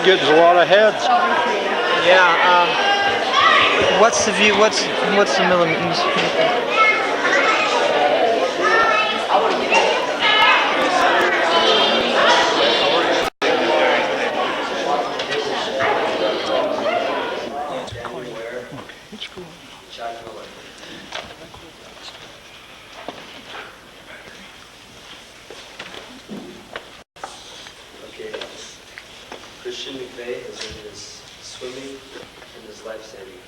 getting a lot of heads. Yeah. What's the view? What's the millimeters? Okay. Christian McVeigh has earned his swimming and his life saving.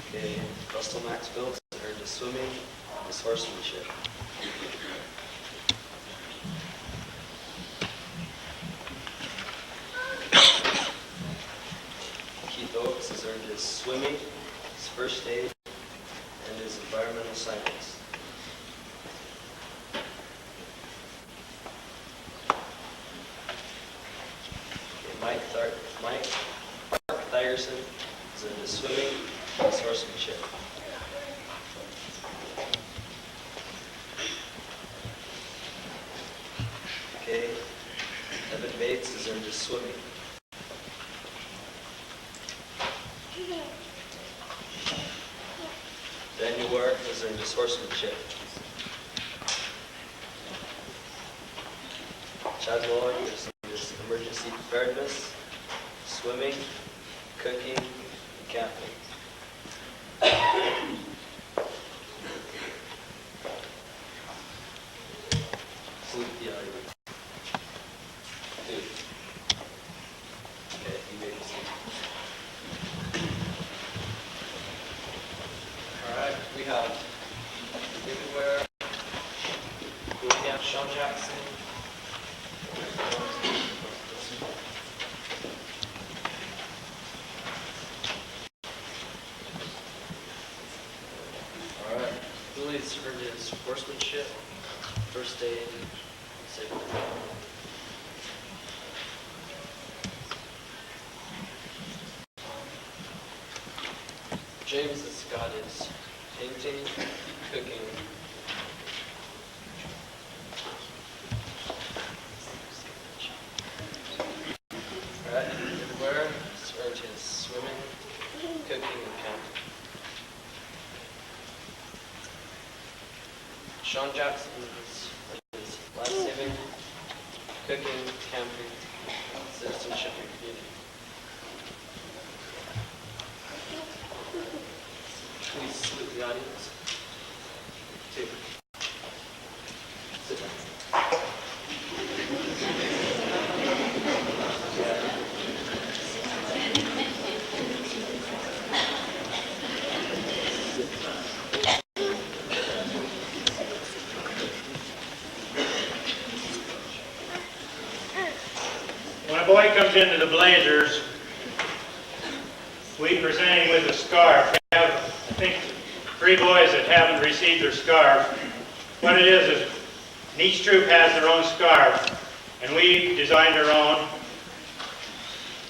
Okay. Russell Maxfield has earned his swimming and his horsemanship. Keith Oakes has earned his swimming, his first aid, and his environmental science. Okay, Mike Thigerson has earned his swimming and his horsemanship. Okay, Evan Bates has earned his swimming. Daniel Ware has earned his horsemanship. Chad Lloyd has earned his emergency preparedness, swimming, cooking, and camping. Food, yeah. Food. Okay, you may proceed. Alright, we have David Ware, William Sean Jackson. Alright, Billy's earned his horsemanship, first aid, and safety. James has got his painting, cooking. Alright, David Ware has earned his swimming, cooking, and camping. Sean Jackson has earned his life-saving, cooking, camping, citizenship, and community. Please salute the audience. Two. Sit down. When a boy comes into the Blazers, we present him with a scarf. We have, I think, 3 boys that haven't received their scarf. What it is each troop has their own scarf, and we designed our own.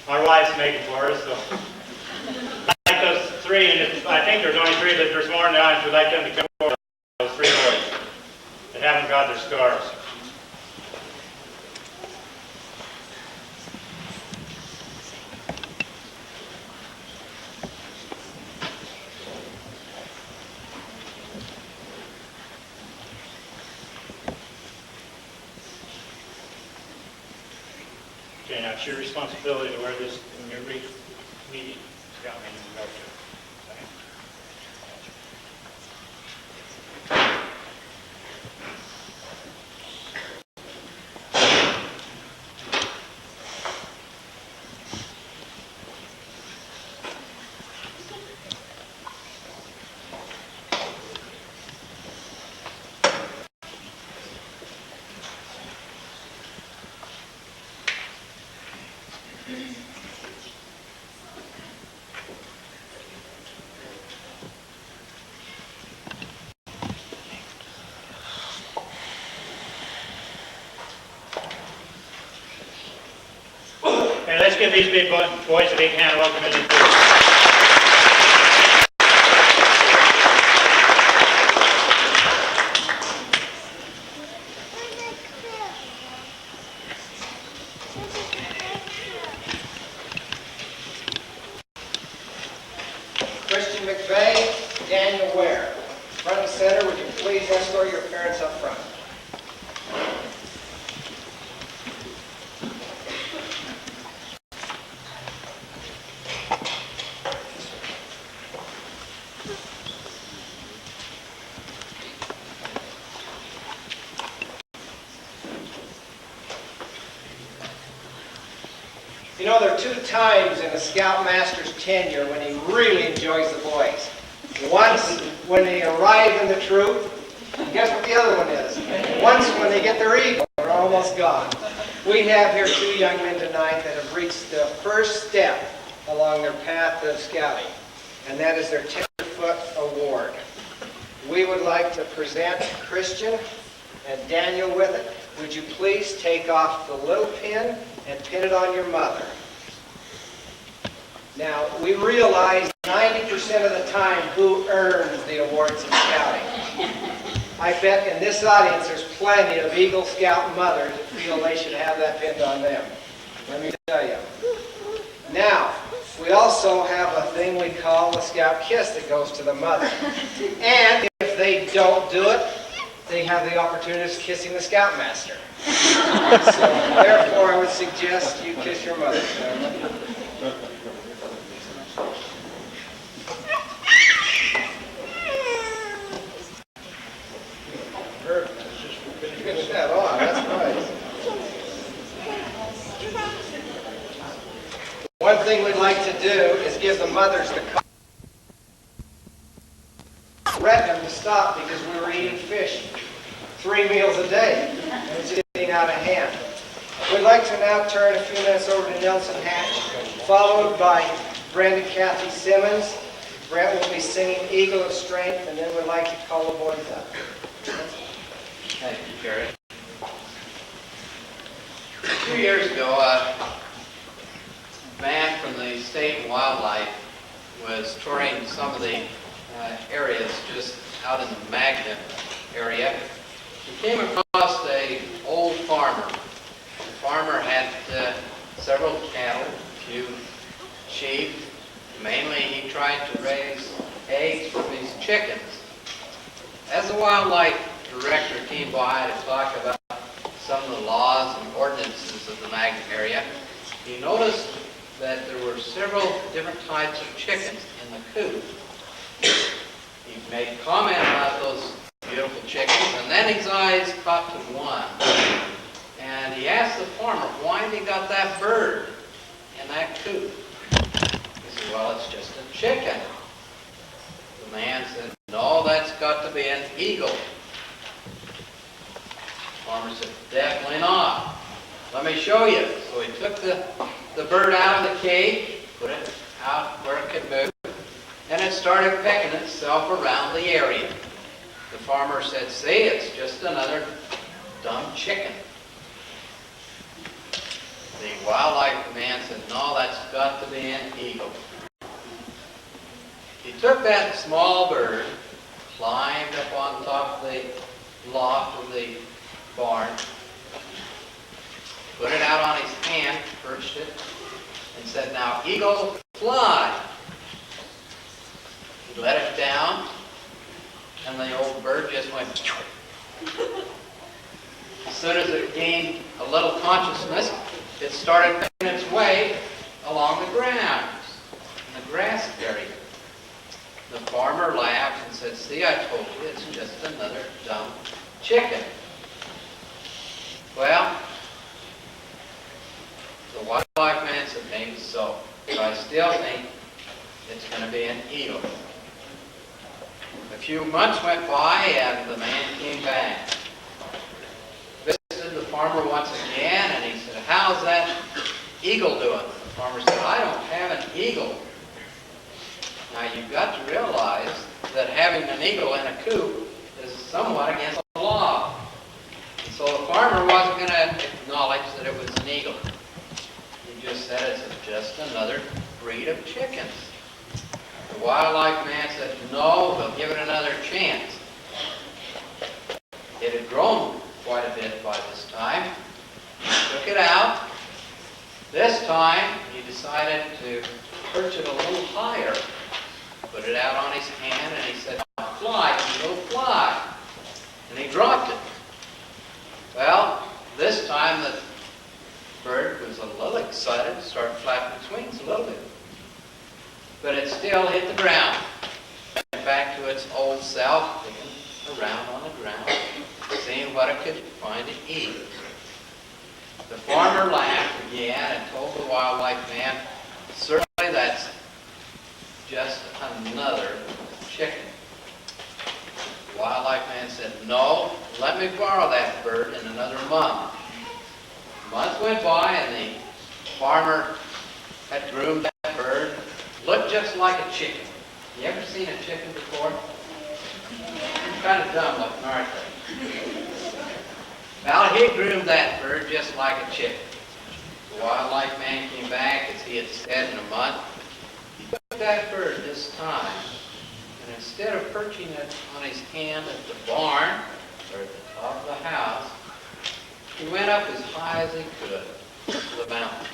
Our wives make it for us, so. I'd like those 3, and I think there's only 3, but there's more than that. We'd like them to come forward, those 3 boys that haven't got their scarves. Okay, now it's your responsibility to wear this in every meeting, scout meeting you go to. Okay? Okay, let's give these big boys a big hand. Welcome in. please escort your parents up front. You know, there are two times in a Scoutmaster's tenure when he really enjoys the boys. Once when they arrive in the troop, and guess what the other one is? Once when they get their eagle, they're almost gone. We have here two young men tonight that have reached the first step along their path of scouting, and that is their Tenderfoot Award. We would like to present Christian and Daniel with it. Would you please take off the little pin and pin it on your mother? Now, we realize 90% of the time who earns the awards in scouting. I bet in this audience there's plenty of Eagle Scout mothers that feel they should have that pinned on them. Let me tell you. Now, we also have a thing we call the Scout Kiss that goes to the mother. And if they don't do it, they have the opportunity of kissing the Scoutmaster. So, therefore, I would suggest you kiss your mother. Finish that on, that's nice. One thing we'd like to do is give the mothers the threaten them to stop because we were eating fish 3 meals a day and it's getting out of hand. We'd like to now turn a few minutes over to Nelson Hatch, followed by Brenda Kathy Simmons. Brent will be singing Eagle of Strength, and then we'd like to call the boys up. Thank you, Gary. 2 years ago, a man from the State and Wildlife was touring some of the areas just out in the Magnet area. He came across an old farmer. The farmer had several cattle, a few sheep. Mainly he tried to raise eggs from his chickens. As the wildlife director came by to talk about some of the laws and ordinances of the Magnet area, he noticed that there were several different types of chickens in the coop. He made comment about those beautiful chickens, and then his eyes caught to one. And he asked the farmer, why he got that bird in that coop? He said, well, it's just a chicken. The man said, no, that's got to be an eagle. The farmer said, definitely not. Let me show you. So he took the bird out of the cage, put it out where it could move, and it started pecking itself around the area. The farmer said, see, it's just another dumb chicken. The wildlife man said, no, that's got to be an eagle. He took that small bird, climbed up on top of the loft of the barn, put it out on his hand, perched it, and said, now, eagle, fly. He let it down, and the old bird just went. As soon as it gained a little consciousness, it started making its way along the grounds, in the grass area. The farmer laughed and said, see, I told you, it's just another dumb chicken. Well, the wildlife man said, maybe so, but I still think it's going to be an eagle. A few months went by and the man came back. Visited the farmer once again and he said, how's that eagle doing? The farmer said, I don't have an eagle. Now you've got to realize that having an eagle in a coop is somewhat against the law. And so the farmer wasn't going to acknowledge that it was an eagle. He just said it's just another breed of chickens. The wildlife man said, no, we'll give it another chance. It had grown quite a bit by this time. He took it out. This time, he decided to perch it a little higher. Put it out on his hand, and he said, fly, eagle, fly. and he dropped it. Well, this time the bird was a little excited, started flapping its wings a little bit. But it still hit the ground. Went back to its old self, digging around on the ground, seeing what it could find to eat. The farmer laughed again and told the wildlife man, certainly that's just another chicken. The wildlife man said, no, let me borrow that bird in another month. A month went by and the farmer had groomed that bird. Looked just like a chicken. You ever seen a chicken before? Kind of dumb looking, aren't they? Well, he groomed that bird just like a chicken. The wildlife man came back, as he had said, in a month. He took that bird this time, and instead of perching it on his hand at the barn, or at the top of the house, he went up as high as he could to the mountains.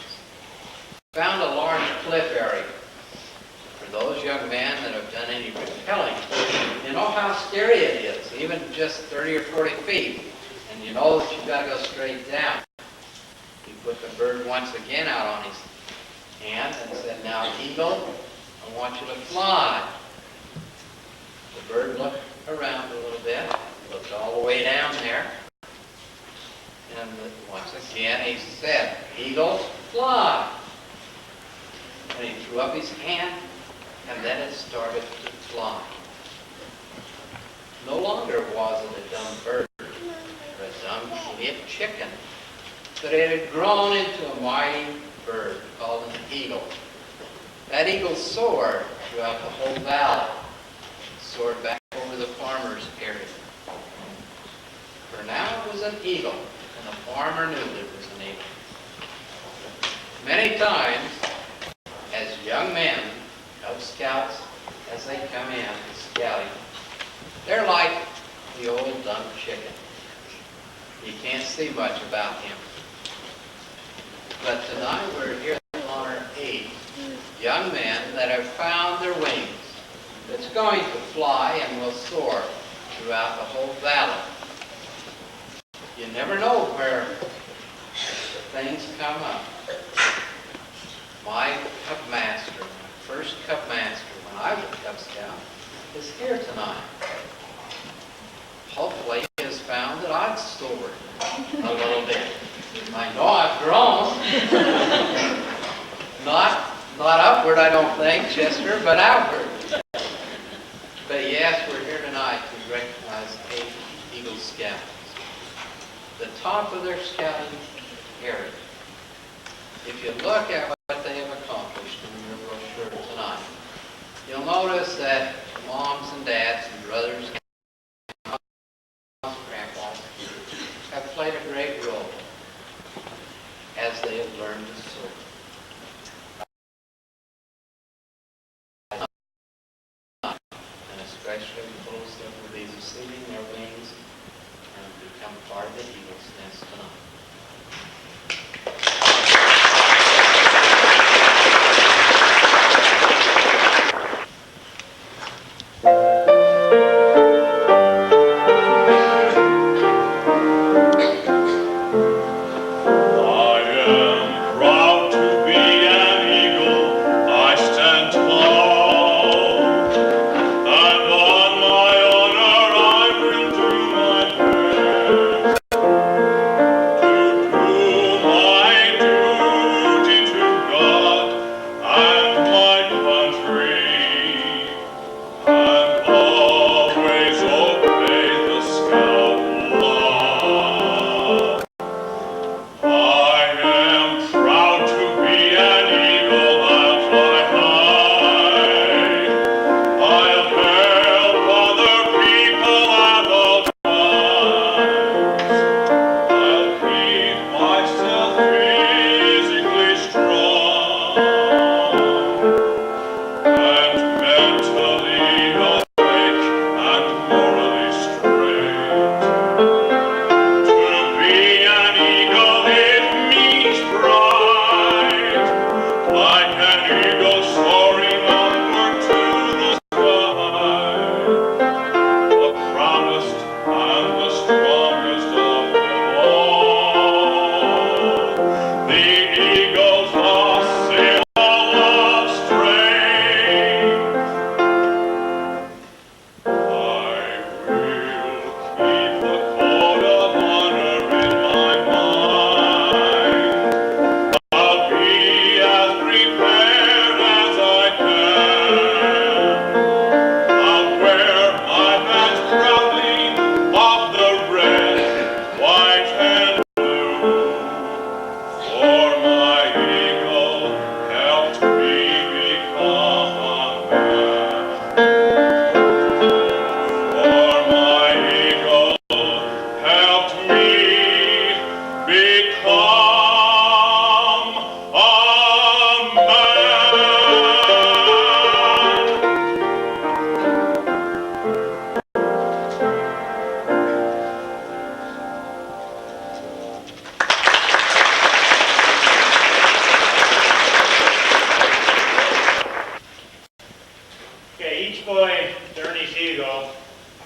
Found a large cliff area. For those young men that have done any rappelling, you know how scary it is, even just 30 or 40 feet. And you know that you've got to go straight down. He put the bird once again out on his hand and said, now, eagle, I want you to fly. The bird looked around a little bit, looked all the way down there. And once again he said, eagle, fly. And he threw up his hand, and then it started to fly. No longer was it a dumb bird, or a dumb idiot chicken, but it had grown into a mighty bird called an eagle. That eagle soared throughout the whole valley, soared back over the farmer's area. For now it was an eagle, and the farmer knew that it was an eagle. Many times, as young men, Cub Scouts, as they come in scouting, they're like the old dumb chicken. You can't see much about him. But tonight we're here to honor 8 young men that have found their wings. That's going to fly and will soar throughout the whole valley. You never know where things come up. My Cub Master, my first Cub Master when I was a Cub Scout, is here tonight. Hopefully he has found that I've soared a little bit. I know I've grown. Not upward, I don't think, Chester, but outward. But yes, we're here tonight to recognize 8 Eagle Scouts. The top of their scouting area. If you look at what they have accomplished in your brochure tonight, you'll notice that moms and dads and brothers and grandpas have played a great role as they have learned to soar. And especially those that will be receiving their wings and become part of the Eagle's Nest tonight. I am proud to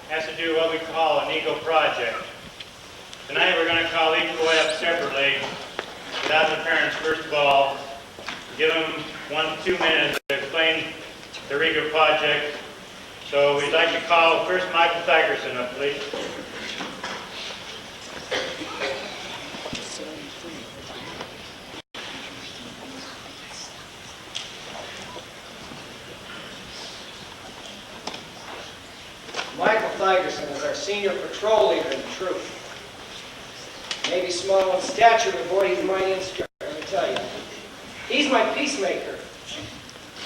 has to do what we call an Eagle project. Tonight we're going to call each boy up separately without the parents. First of all, give them 1 to 2 minutes to explain the Eagle project. So we'd like to call first Michael Tigerson up, please. Michael Tigerson is our senior patrol leader in the troop. Maybe small in stature, but boy, he's my instructor, let me tell you. He's my peacemaker.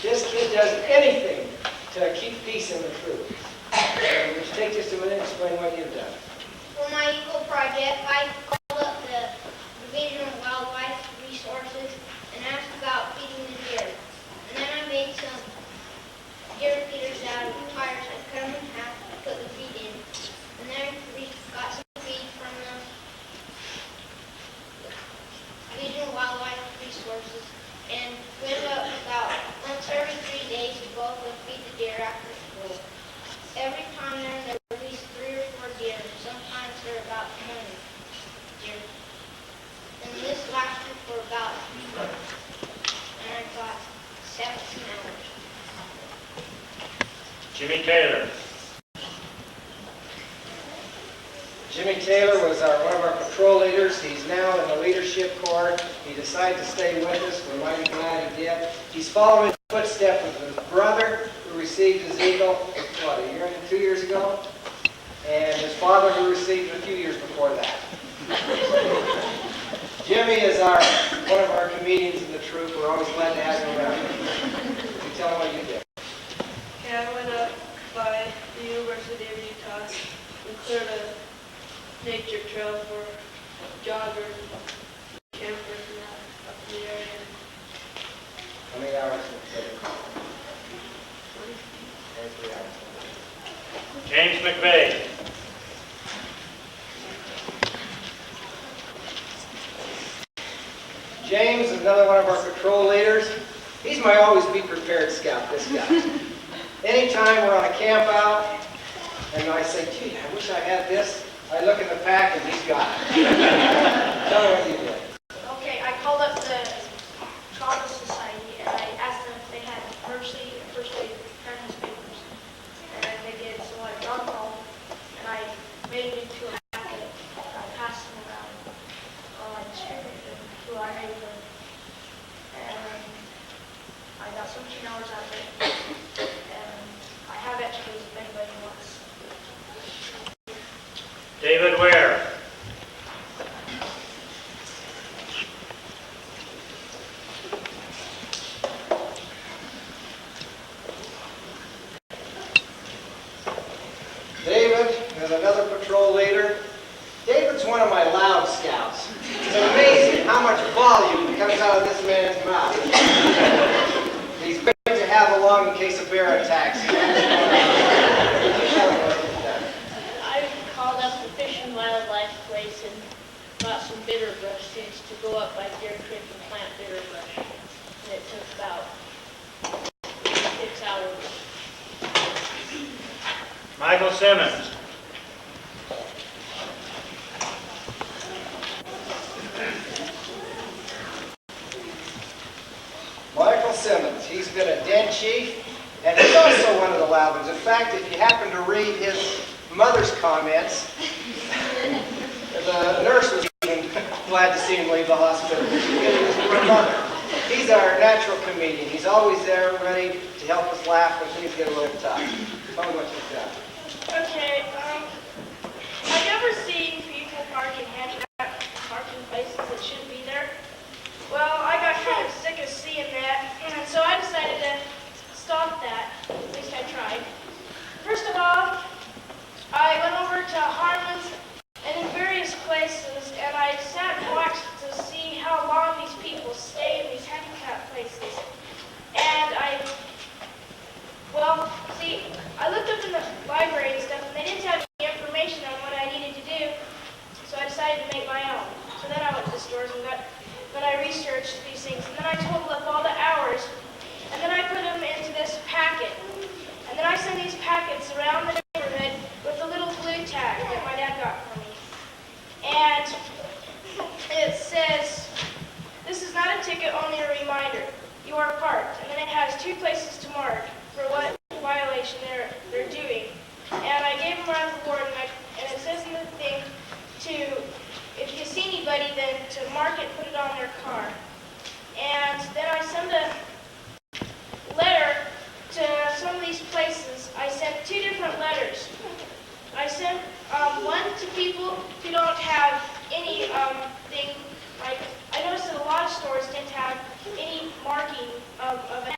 This kid does anything to keep peace in the troop. Would you take just a minute and explain what you've done? For my Eagle project, I called up the Division of Wildlife Resources and asked about feeding the deer. And then I made some deer feeders out of tires. I cut them in half, put the feed in. And then we got some feed from the Division of Wildlife Resources. And we ended up about once every 3 days to go up and feed the deer after school. Every time there were at least 3 or 4 deer. Sometimes there were about 20 deer. And this lasted for about 3 months. And I got 17 hours. Jimmy Taylor. Jimmy Taylor was one of our patrol leaders. He's now in the leadership corps. He decided to stay with us. We're mighty glad he did. He's following the footsteps of his brother, who received his Eagle, what, 2 years ago? And his father, who received it a few years before that. Jimmy is one of our comedians in the troop. We're always glad to have him around. You tell him what you did. Okay, I went up by the University of Utah and cleared a nature trail for joggers and campers and that up in the area. How many hours did it take? 23 hours. James McVeigh. James is another one of our patrol leaders. He's my always be prepared scout, this guy. Anytime we're on a camp out, and I say, gee, I wish I had this, I look in the pack and he's got it. Tell me what you did. Okay, I called up the Trauma Society and I asked them if they had emergency and first aid preparedness papers. And then they did, so I brought them home and I made it into a packet. I passed them around while I distributed them to our neighborhood. And I got 17 hours out of it. And I have extras if anybody wants. David Ware. David is another patrol leader. David's one of my loud scouts. It's amazing how much volume comes out of this man's mouth. He's great to have along in case a bear attacks. I called up the Fish and Wildlife place and bought some bitter brush seeds to go up by Deer Creek and plant bitter brush. And it took about 6 hours. Michael Simmons. Michael Simmons, he's been a den chief, and he's also one of the loud ones. In fact, if you happen to read his mother's comments, the nurse was even glad to see him leave the hospital. His mother. He's our natural comedian. He's always there, ready to help us laugh when things get a little tough. Tell me what you've done. Okay, I've never seen people parking handicap parking places that shouldn't be there. Well, I got kind of sick of seeing that, and so I decided to stop that. At least I tried. First of all, I went over to Harmon's and in various places, and I sat and watched to see how long these people stay in these handicap places. And I looked up in the library and stuff, and they didn't have any information on what I needed to do. So I decided me a reminder. You are parked. And then it has 2 places to mark for what violation they're doing. And I gave them around the board, and it says in the thing to, if you see anybody, then to mark it, put it on their car. And then I send a letter to some of these places. I sent 2 different letters. I sent one to people who don't have any thing, like, I noticed that a lot of stores didn't have any marking of